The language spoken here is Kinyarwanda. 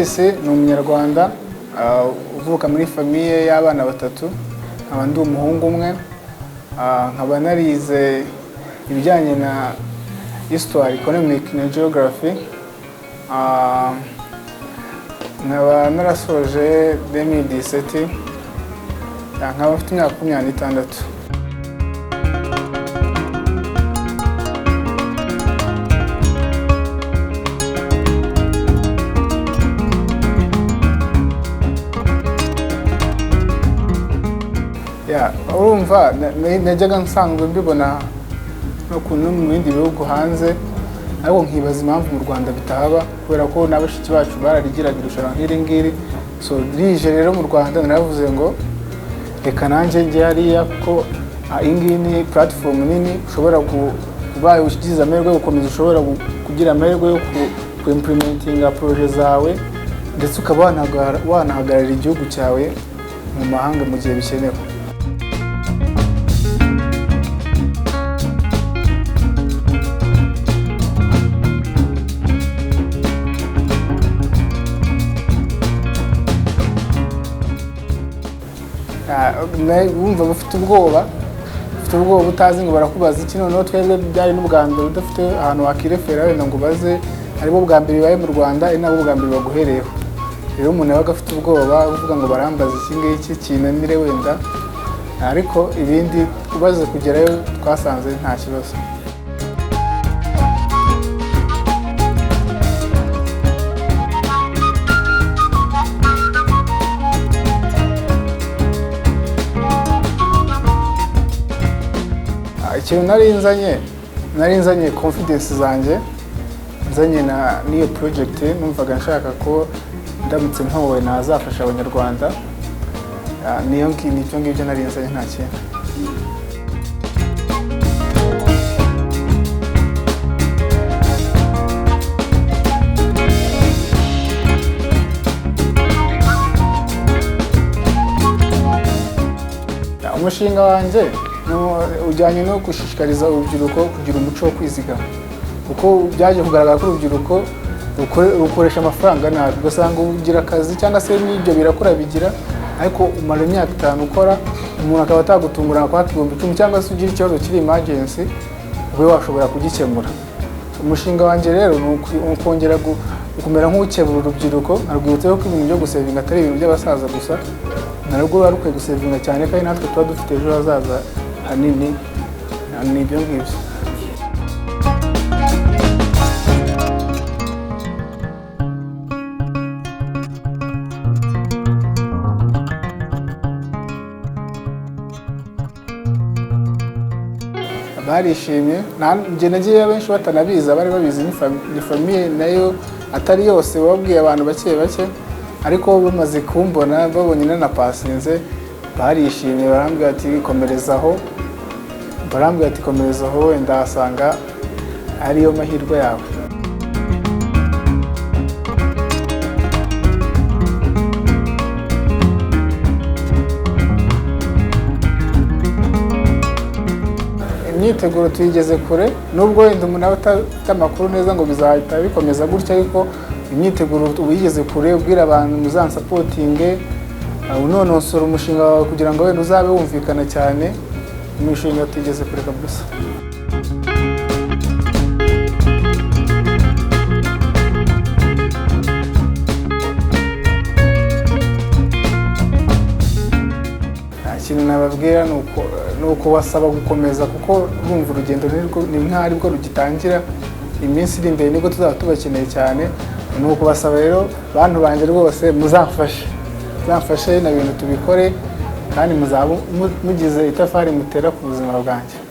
Regis ni umunyarwanda uvuka muri famiye y'abana batatu, nkaba ndi umuhungu umwe, nkaba narize ibijyanye na histoire, economic na geography, nkaba narasoje 2017, nkaba mfite imyaka 26. urumva najyaga nsanzwe mbibona no kuntu mu bindi bihugu hanze, ariko nkibaza impamvu mu Rwanda bitahaba, kubera ko n'abashiki bacu bararigiraga irushanwa nk'iri ngiri. So rije rero mu Rwanda naravuze ngo reka nanjye njye hariya, kuko iyi ni platform nini ushobora kuba ushyize amahirwe yo gukomeza, ushobora kugira amahirwe yo implementinga projet zawe, ndetse ukaba wanahagararira igihugu cyawe mu mahanga mu gihe bikenewe. Wumva bafite ubwoba utazi ngo barakubaza iki, noneho twebwe byari n'ubwa mbere udafite ahantu wakirefera wenda ngo baze, aribo bwa mbere bibaye mu Rwanda, ari nabo bwa mbere baguhereyeho. Rero umuntu yabaga afite ubwoba uvuga ngo barambaza iki ngiki kinanire wenda, ariko ibindi ubaze kugerayo twasanze nta kibazo. Ikintu nari nzanye confidence zanjye, nzanye n'iyo project, numvaga nshaka ko ndamutse ntowe nazafasha abanyarwanda. Niyo ngibyo nari nzanye, nta kintu. Umushinga wanjye ujyanye no gushishikariza urubyiruko kugira umuco wo kwizigama, kuko byaje kugaragara ko urubyiruko rukoresha amafaranga nabi, ugasanga ugira akazi cyangwa se n'ibyo birakora bigira, ariko umara imyaka 5 ukora, umuntu akaba atagutungura kwa 10,000 cyangwa se ugira ikibazo kiri emergency ube washobora kugikemura. Umushinga wanjye rero ni ukongera kumera nk'ukebura urubyiruko, arwibutse ko ibintu byo gusevinga atari ibintu by'abasaza gusa, narwo barukwiye gusevinga cyane, kandi natwe tuba dufite ejo hazaza hanini. Nibyo ngibyo. Barishimye, njye nagiye benshi batanabiza, bari babizi ni famiye nayo atari yose, babwiye abantu bake, ariko bamaze kumbona babonye nanapasinze barishimye, barambwira ati komerezaho, wenda asanga ariyo mahirwe yawe. Imyiteguro tuyigeze kure, nubwo wenda umuntu aba afite amakuru neza ngo bizahita bikomeza gutya, ariko imyiteguro uyigeze kure, ubwira abantu muzansapotinge, unonosora umushinga wawe kugira ngo wenda uzabe wumvikana cyane. Umushinga tuyigeze kure kabisa. Ikintu nababwira ni uko basaba gukomeza, kuko urumva urugendo ni nk'ari bwo rugitangira, iminsi iri imbere nibwo tuzaba tubakeneye cyane. Ni uko basaba rero bantu banjye rwose muzamfashe na bintu tubikore, kandi muzaba mugize itafari mutera ku buzima bwanjye.